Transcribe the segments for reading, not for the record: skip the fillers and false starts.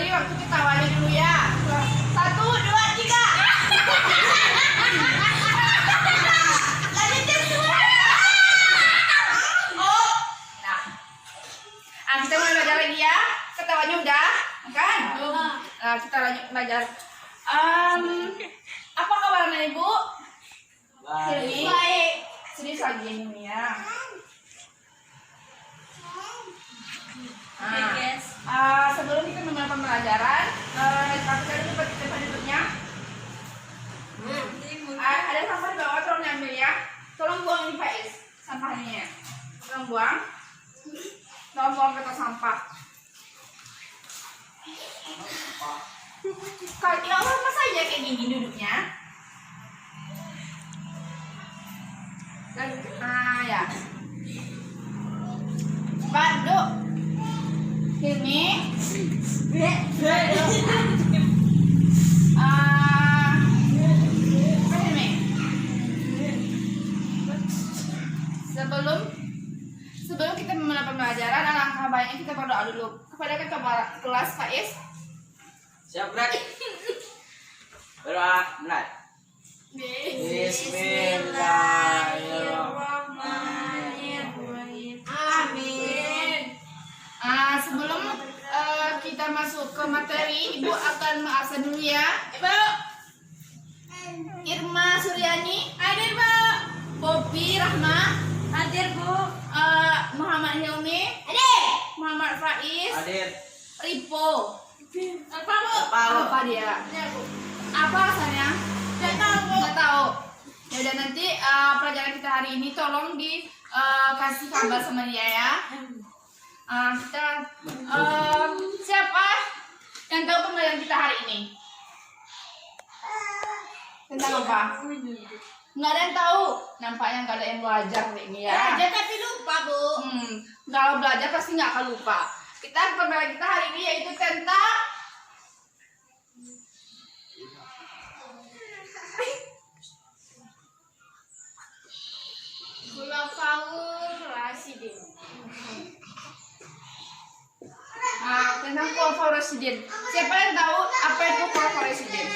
beri waktu ketawanya dulu ya. 1, 2, 3. Lanjutin semua. Oh, nah, kita mulai belajar lagi ya. Ketawanya udah, kan? Nah, kita lanjut belajar. Apa kabarnya Ibu? Baik. Baik. Serius lagi ini ya. Sebelum kita memulai pembelajaran, kita dulu pakai tempat duduknya. Ada sampah di bawah, tolong diambil ya. Tolong buang ini Faiz, sampahnya. Tolong buang. Tolong buang ke tempat sampah. Kalau ya Allah masa aja kayak gini duduknya. Dan, ya. Banduk. Hilmi. Sebelum kita memulai pembelajaran, alangkah baiknya kita berdoa dulu kepada ketua kelas Faiz. Siap, Brad. Berdoa, mulai. Bismillahirrahmanirrahim. Amin. Sebelum kita masuk ke materi, Ibu akan mengabsen dulu ya. Ibu. Irma Suryani, hadir Bu. Popi Rahma, hadir Bu. Muhammad Hilmi, hadir. Muhammad Faiz, Hadir. Ripo. Apa Bu? Apa dia? Apa alasannya? Nggak tahu Bu. Nggak tahu. Ya udah, nanti pelajaran kita hari ini tolong dikasih kabar sama dia ya. Siapa yang tahu pembelajaran kita hari ini? Tentang apa? Nggak ada yang tahu. Nampaknya nggak ada yang belajar hari ini ya. Belajar tapi lupa Bu. Kalau belajar pasti nggak akan lupa. Pembelajaran kita hari ini yaitu tentang Khulafaur Rasyidin. Tentang Khulafaur Rasyidin. Siapa yang tahu apa itu Khulafaur Rasyidin?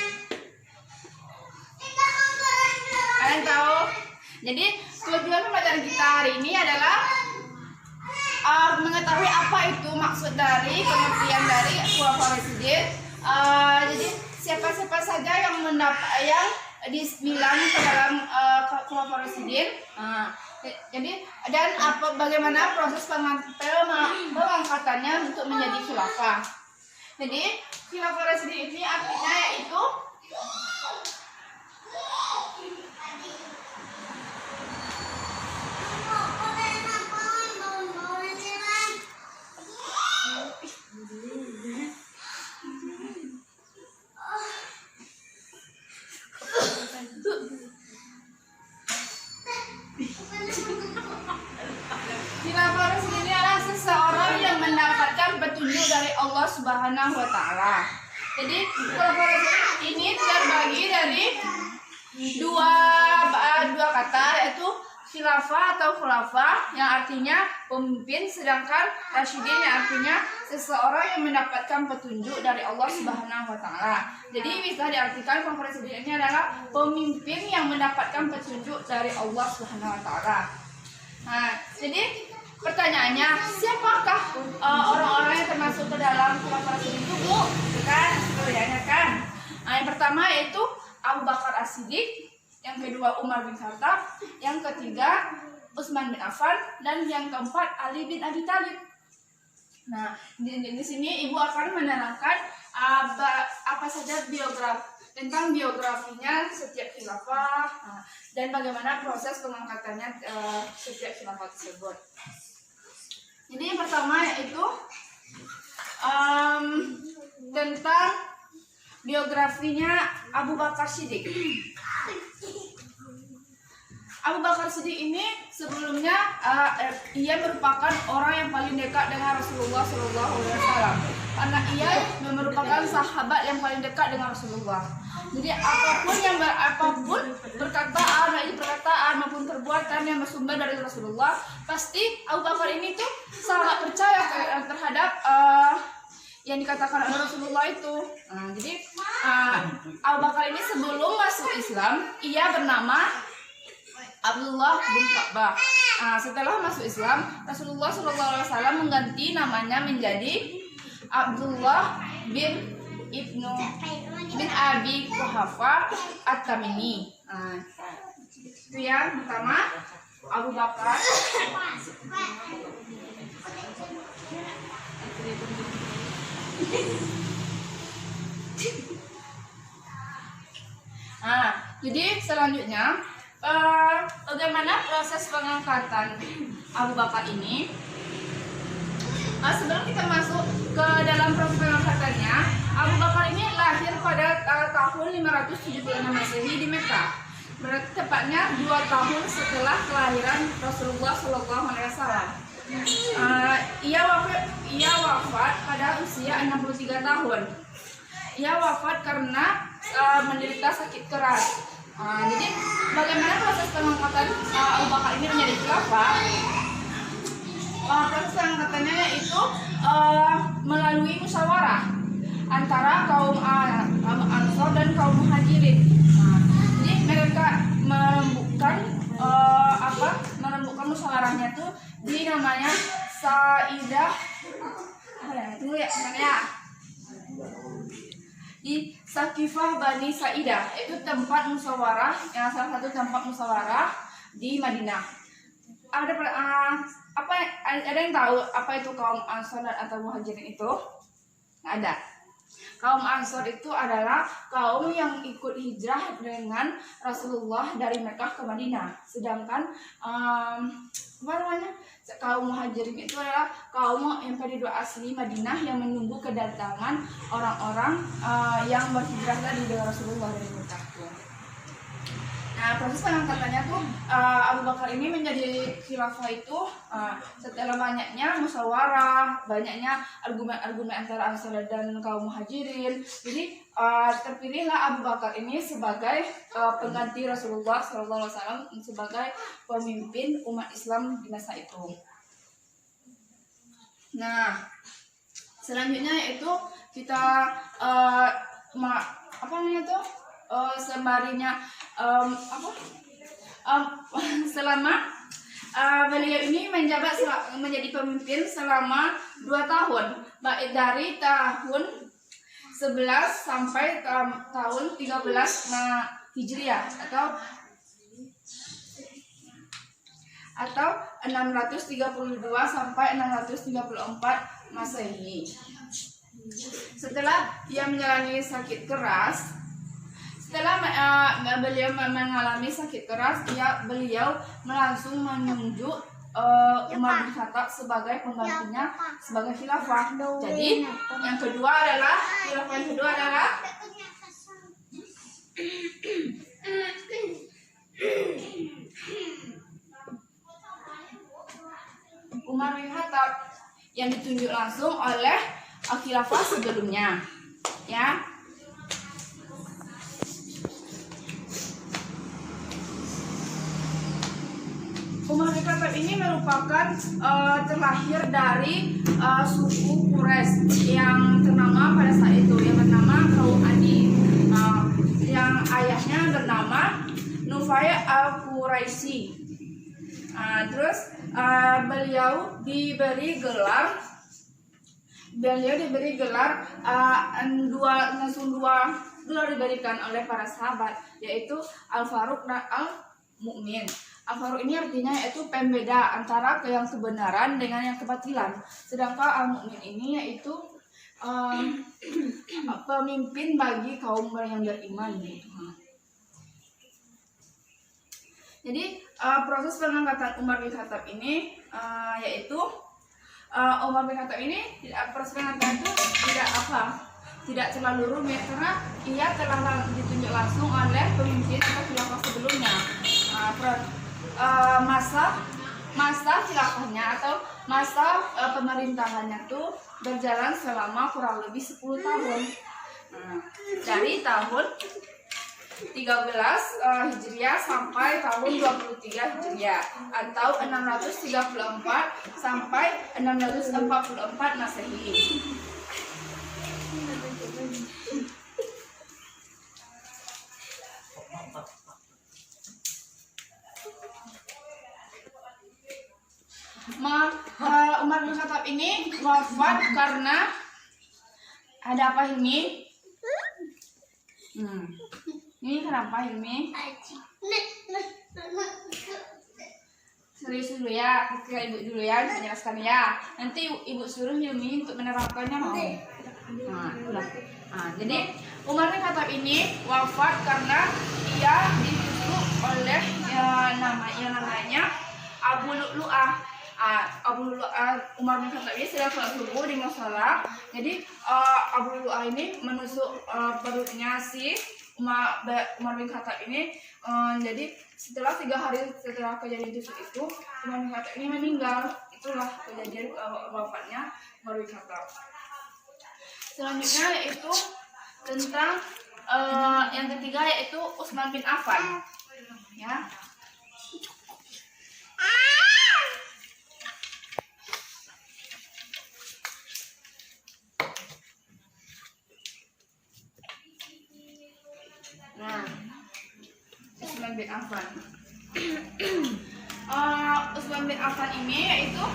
Kalian tahu? Jadi tujuan pembelajaran kita hari ini adalah mengetahui apa itu maksud dari pengertian dari Khulafaur Rasyidin. Jadi siapa-siapa saja yang dibilang ke dalam Khulafaur Rasyidin. Jadi dan bagaimana proses pengangkatannya untuk menjadi khilafah. Jadi Khulafaur Rasyidin ini artinya yaitu Khulafaur Rasyidin ini adalah seseorang yang mendapatkan petunjuk dari Allah Subhanahu wa Ta'ala. Jadi Khulafaur Rasyidin ini terbagi dari dua kata, yaitu khilafah atau khulafah yang artinya pemimpin, sedangkan rasyidin yang artinya seseorang yang mendapatkan petunjuk dari Allah Subhanahu wa Ta'ala. Jadi bisa diartikan Khulafaur Rasyidin ini adalah pemimpin yang mendapatkan petunjuk dari Allah Subhanahu wa Ta'ala. Nah, jadi pertanyaannya, siapakah orang-orang yang termasuk ke dalam Khulafaur Rasyidin itu, Bu? Itu kan sebenarnya kan. Yang pertama yaitu Abu Bakar As-Siddiq, yang kedua Umar bin Khattab, yang ketiga Utsman bin Affan, dan yang keempat Ali bin Abi Thalib. Nah, di sini Ibu akan menerangkan apa saja tentang biografinya setiap khilafah, dan bagaimana proses pengangkatannya setiap khilafah tersebut. Jadi yang pertama yaitu tentang biografinya Abu Bakar Siddiq. Abu Bakar Siddiq ini sebelumnya ia merupakan orang yang paling dekat dengan Rasulullah SAW, karena ia merupakan sahabat yang paling dekat dengan Rasulullah. Jadi apapun perkataan maupun perbuatan yang bersumber dari Rasulullah, pasti Abu Bakar ini tuh sangat percaya terhadap yang dikatakan oleh Rasulullah itu. Nah, jadi Abu Bakar ini sebelum masuk Islam ia bernama Abdullah bin Ka'bah. Setelah masuk Islam, Rasulullah SAW mengganti namanya menjadi Abdullah bin Abi Quhafa At-Tamimi. Itu yang pertama, Abu Bakar. Jadi selanjutnya bagaimana proses pengangkatan Abu Bakar ini? Sebelum kita masuk ke dalam proses pengangkatannya, Abu Bakar ini lahir pada tahun 576 Masehi di Mekah. Berarti tepatnya 2 tahun setelah kelahiran Rasulullah SAW. Ia wafat pada usia 63 tahun. Ia wafat karena menderita sakit keras. Jadi bagaimana proses pengangkatan Abu Bakar ini menjadi khalifah? Proses pengangkatannya yaitu melalui musyawarah antara kaum Ansor dan kaum Muhajirin. Jadi mereka merembukkan musyawarahnya tuh di namanya Sa'idah. Di Sakifah Bani Sa'idah, itu tempat musyawarah, salah satu tempat musyawarah di Madinah. Ada yang tahu apa itu kaum Ansor atau Muhajirin itu? Nggak ada. Kaum Ansor itu adalah kaum yang ikut hijrah dengan Rasulullah dari Mekah ke Madinah. Sedangkan kaum Muhajirin itu adalah kaum yang penduduk asli Madinah yang menunggu kedatangan orang-orang yang berhijrah dari Rasulullah dari Mekah. Nah, proses pengangkatannya tuh Abu Bakar ini menjadi khilafah itu setelah banyaknya musyawarah, banyaknya argumen-argumen antara Ansar dan kaum Muhajirin. Jadi terpilihlah Abu Bakar ini sebagai pengganti Rasulullah SAW, sebagai pemimpin umat Islam di masa itu. Nah, selanjutnya yaitu kita selama beliau ini menjabat menjadi pemimpin selama 2 tahun, baik dari tahun 11 sampai tahun 13 Hijriah atau 632 sampai 634 Masehi. Setelah ia menjalani sakit keras, setelah beliau mengalami sakit keras, beliau langsung menunjuk Umar bin Khattab sebagai penggantinya sebagai khilafah. Jadi yang kedua adalah Umar bin Khattab yang ditunjuk langsung oleh khilafah sebelumnya, ya. Umar bin Khattab ini merupakan terlahir dari suku Quraisy yang ternama pada saat itu, yang bernama kaum Adi, yang ayahnya bernama Nufai al-Quraisy. Terus beliau diberi gelar dua gelar diberikan oleh para sahabat, yaitu Al-Faruq dan Al-Mu'min. Al-Faruq ini artinya yaitu pembeda antara yang kebenaran dengan yang kebatilan. Sedangkan Al-Mu'min ini yaitu pemimpin bagi kaum yang beriman gitu. Jadi proses pengangkatan Umar bin Khattab ini yaitu Umar bin Khattab ini proses pengangkatan itu tidak terlalu rumit karena ia telah ditunjuk langsung oleh pemimpin atau khilafah sebelumnya. Masa khilafahnya atau masa pemerintahannya itu berjalan selama kurang lebih 10 tahun. Dari tahun 13 Hijriah sampai tahun 23 Hijriah atau 634 sampai 644 Masehi. ini wafat karena ada apa ini? Ini kenapa ini? Serius dulu ya, ke ibu dulu ya, menjelaskan ya. Nanti ibu suruh Hilmi untuk menerapkannya mau. Jadi Umar bin Khattab ini wafat karena ia ditusuk oleh yang namanya Abu Lu'lu'ah. Abu Lu'lu'ah, Umar bin Khattab ini sedang sholat subuh di musola. Jadi Abu Lu'lu'ah ini menusuk perutnya si Umar bin Khattab ini. Jadi setelah 3 hari setelah kejadian tusuk itu, Umar bin Khattab ini meninggal. Itulah kejadian wafatnya Umar bin Khattab. Selanjutnya yaitu tentang yang ketiga yaitu Utsman bin Affan. Ya. Nah, Utsman bin Affan. Utsman bin Affan ini yaitu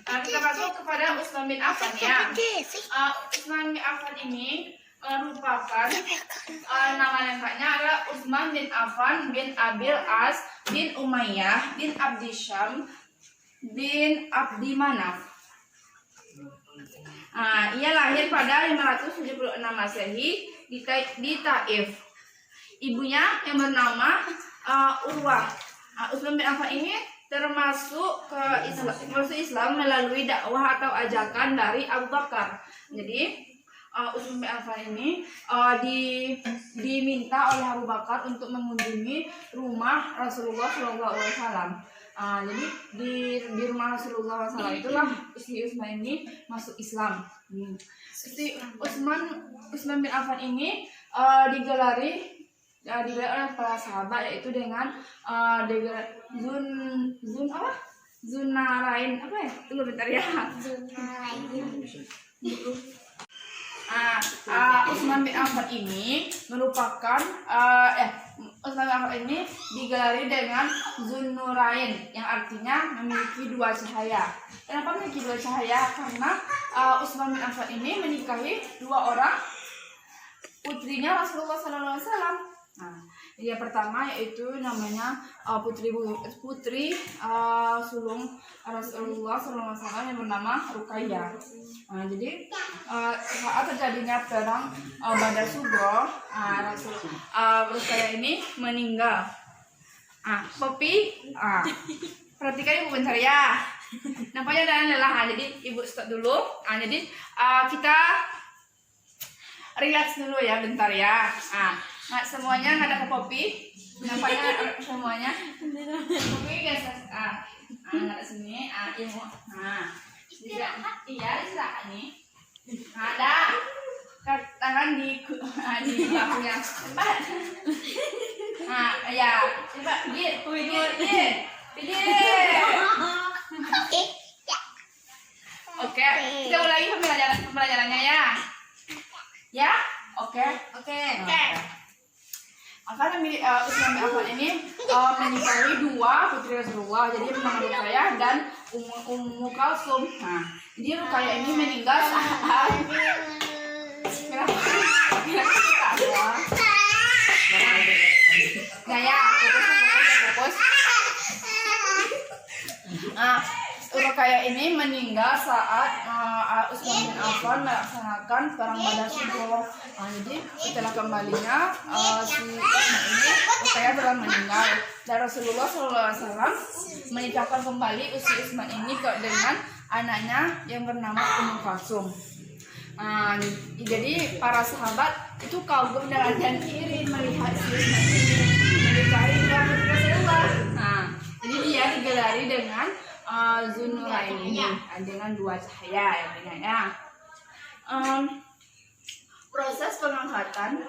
kita masuk kepada Utsman bin Affan ya. Utsman bin Affan ini merupakan nama lengkapnya adalah Utsman bin Affan bin Abil As bin Umayyah bin Abdi Syam bin Abdi Manaf. Ia lahir pada 576 Masehi di Taif. Ibunya yang bernama Urwah. Utsman bin Affan ini termasuk Islam melalui dakwah atau ajakan dari Abu Bakar. Jadi Utsman bin Affan ini diminta oleh Abu Bakar untuk mengunjungi rumah Rasulullah SAW. Jadi di rumah Rasulullah SAW itulah istri Utsman ini masuk Islam. Istri Utsman bin Affan ini digelari oleh para sahabat yaitu dengan Zunarain apa ya? Tunggu bentar ya. Utsman bin Affan ini merupakan Utsman bin Affan ini digelari dengan Zunnurain yang artinya memiliki 2 cahaya. Kenapa memiliki 2 cahaya? Karena Utsman bin Affan ini menikahi 2 orang putrinya Rasulullah SAW. Yang pertama yaitu namanya putri sulung Rasulullah SAW yang bernama Ruqayyah. Jadi saat terjadinya perang Badar Sughra, Ruqayyah ini meninggal. Perhatikan ibu bentar ya. Nampaknya ada lelah, jadi ibu stop dulu. Jadi kita relax dulu ya bentar ya. Semuanya nggak ada kopi, nampaknya semuanya kopi guys. Nggak sini, ilmu. Iya nih. Ada tangan di bahunya. Cepat. Ya, coba pijit. Oke, kita ulangi pembelajarannya ya. Ya, oke. Maka Utsman bin Affan ini menikahi 2 putri Rasulullah, jadi bernama Ruqayyah dan Ummu Kalsum. Jadi Ruqayyah ini meninggal saat fokus. Ruqayyah ini meninggal saat Utsman bin Affan melaksanakan perang Badar Sughra. Jadi setelah kembalinya si Utsman ini Ruqayyah telah meninggal dan Rasulullah SAW menikahkan kembali Utsman ini dengan anaknya yang bernama Ummu Kalsum. Jadi para sahabat itu kagum dan iri melihat si Utsman ini menikahi 2 putri Rasulullah. Jadi dia digelari dengan Zunnurain ini dengan 2 cahaya yang bedanya. Proses pengangkatan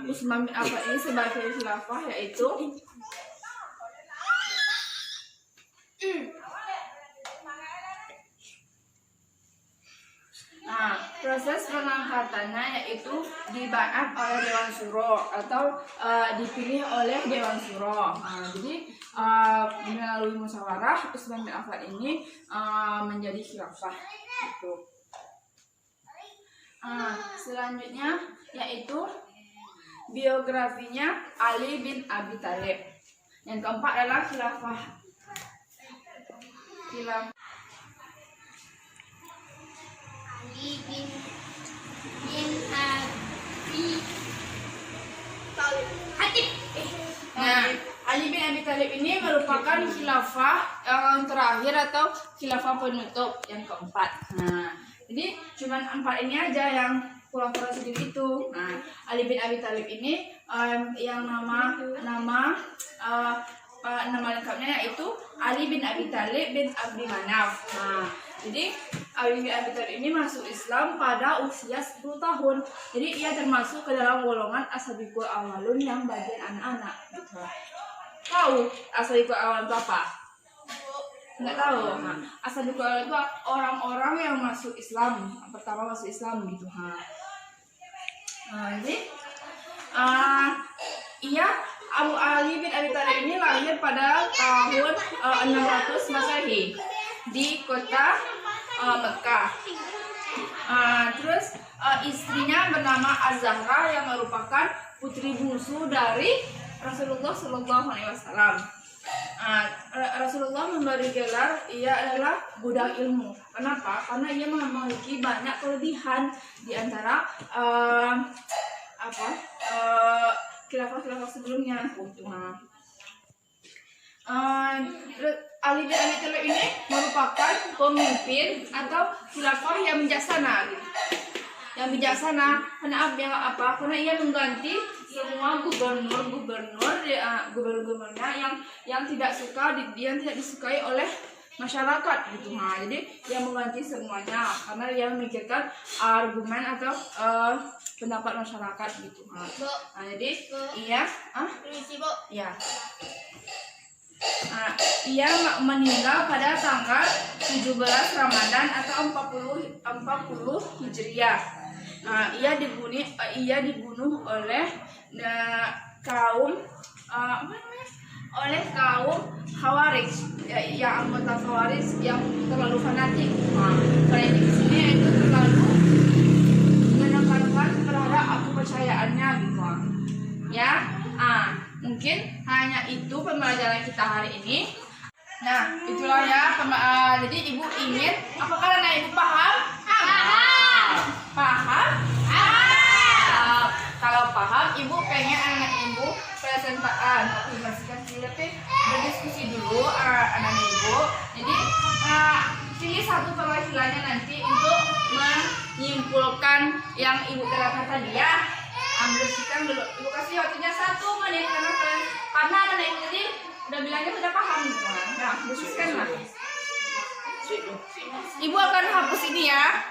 Utsman bin Affan ini sebagai khilafah yaitu proses pengangkatan kesempatannya yaitu dibaat oleh Dewan Syuro atau dipilih oleh Dewan Syuro. Jadi melalui musyawarah Utsman bin Affan ini menjadi khilafah. Gitu. Selanjutnya yaitu biografinya Ali bin Abi Thalib. Yang keempat adalah khilafah. Ali bin Abi Thalib. Nah, Ali bin Abi Thalib ini merupakan khilafah yang terakhir atau khilafah penutup yang keempat. Nah, jadi cuman 4 ini aja yang Khulafaur Rasyidin itu. Nah, Ali bin Abi Thalib ini yang nama lengkapnya yaitu Ali bin Abi Thalib bin Abdi Manaf. Nah, jadi Ali bin Abi Thalib ini masuk Islam pada usia 10 tahun. Jadi ia termasuk ke dalam golongan as-sabiqul awwalun yang bagian anak-anak gitu. Tahu as-sabiqul awwalun itu apa? Enggak tahu. Nah, as-sabiqul awwalun itu orang-orang yang masuk Islam, pertama masuk Islam gitu. Jadi Abu Ali bin Abi Thalib ini lahir pada tahun 600 Masehi di kota Mekah. Terus istrinya bernama Az-Zahra yang merupakan putri bungsu dari Rasulullah Shallallahu Alaihi Wasallam. Rasulullah memberi gelar ia adalah budak ilmu. Kenapa? Karena ia memiliki banyak kelebihan di antara khilafah sebelumnya. Ali bin Abi Thalib ini merupakan pemimpin atau khilafah yang bijaksana gitu. Yang bijaksana karena ia mengganti semua gubernurnya yang tidak disukai oleh masyarakat gitu. Jadi dia mengganti semuanya karena dia memikirkan argumen atau pendapat masyarakat gitu. Jadi ia ia meninggal pada tanggal 17 Ramadan atau 40 Hijriah. Ia dibunuh oleh kaum Khawarij, yang anggota Khawarij yang terlalu fanatik. Karena di sini itu terlalu menekankan terhadap kepercayaannya gitu. Ya, mungkin hanya itu pembelajaran kita hari ini. Nah, itulah ya. Jadi ibu ingin, apakah anak ibu paham? Paham? Kalau paham, ibu pengen anak ibu berdiskusi dulu anak ibu. Jadi pilih satu perwakilannya nanti untuk menyimpulkan yang ibu terangkan tadi ya. Bersihkan dulu. Ibu kasih waktunya 1 menit karena anak ibu tadi udah bilangnya sudah paham. Nah, bersihkanlah. Ibu akan hapus ini ya.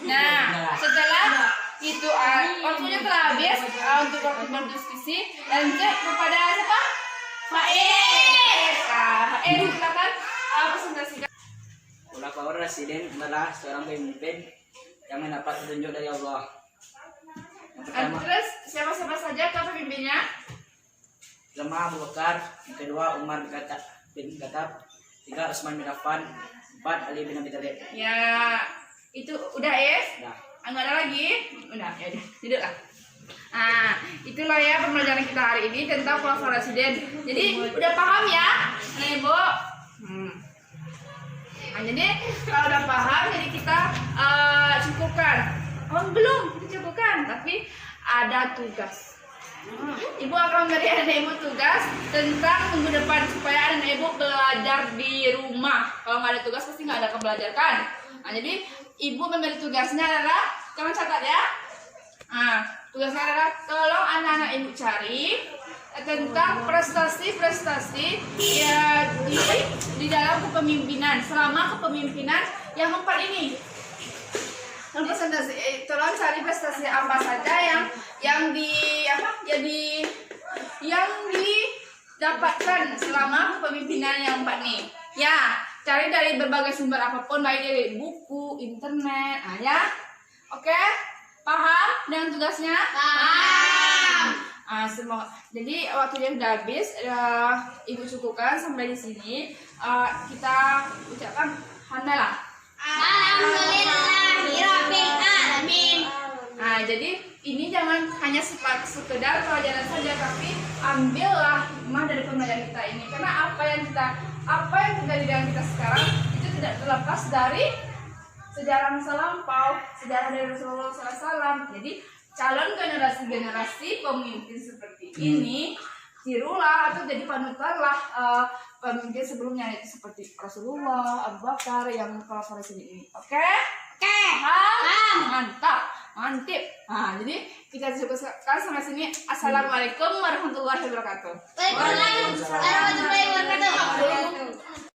Nah, setelah itu waktunya telah habis untuk waktu berdiskusi. Lanjut kepada siapa? Faiz. Faiz silakan presentasikan. Khulafaur Rasyidin adalah seorang pemimpin yang mendapat petunjuk dari Allah. Yang pertama, terus siapa saja pemimpinnya? pertama Abu Bakar, yang kedua Umar bin Khattab, 3 Utsman bin Affan, 4 Ali bin Abi Thalib. Ya, itu udah ya? Nah, Enggak ada lagi? Udah, ya udah, tidurlah. Itulah ya pembelajaran kita hari ini tentang Khulafaur Rasyidin. Jadi udah paham ya, Ibu? Jadi kalau udah paham, jadi kita cukupkan. Belum dicukupkan, tapi ada tugas. Ibu akan memberi anak ibu tugas tentang minggu depan supaya anak ibu belajar di rumah. Kalau nggak ada tugas pasti nggak ada pembelajaran. Jadi ibu memberi tugasnya adalah, kamu catat ya. Tugasnya adalah tolong anak-anak ibu cari tentang prestasi-prestasi ya di dalam kepemimpinan selama kepemimpinan yang 4 ini. Tolong cari prestasi apa saja yang didapatkan selama kepemimpinan yang 4 nih. Ya, cari dari berbagai sumber apapun, baik dari buku, internet. Nah ya, oke, paham dengan tugasnya? Paham. Semoga. Jadi waktunya sudah habis. Ibu cukupkan sampai di sini. Kita ucapkan hamdalah. Alhamdulillahirabbil alamin. Nah, jadi ini jangan hanya sekedar pelajaran saja, tapi ambillah hikmah dari pembelajaran kita ini. Karena apa yang terjadi dengan kita sekarang itu tidak terlepas dari sejarah masa lampau, sejarah dari Rasulullah SAW. Jadi calon generasi pemimpin seperti ini tirulah atau jadi panutanlah pemimpin sebelumnya, itu seperti Rasulullah, Abu Bakar yang favorit ini. Oke? Paham? Mantap. Nah, jadi kita cukupkan sampai sini. Assalamualaikum warahmatullahi wabarakatuh. Waalaikumsalam warahmatullahi wabarakatuh.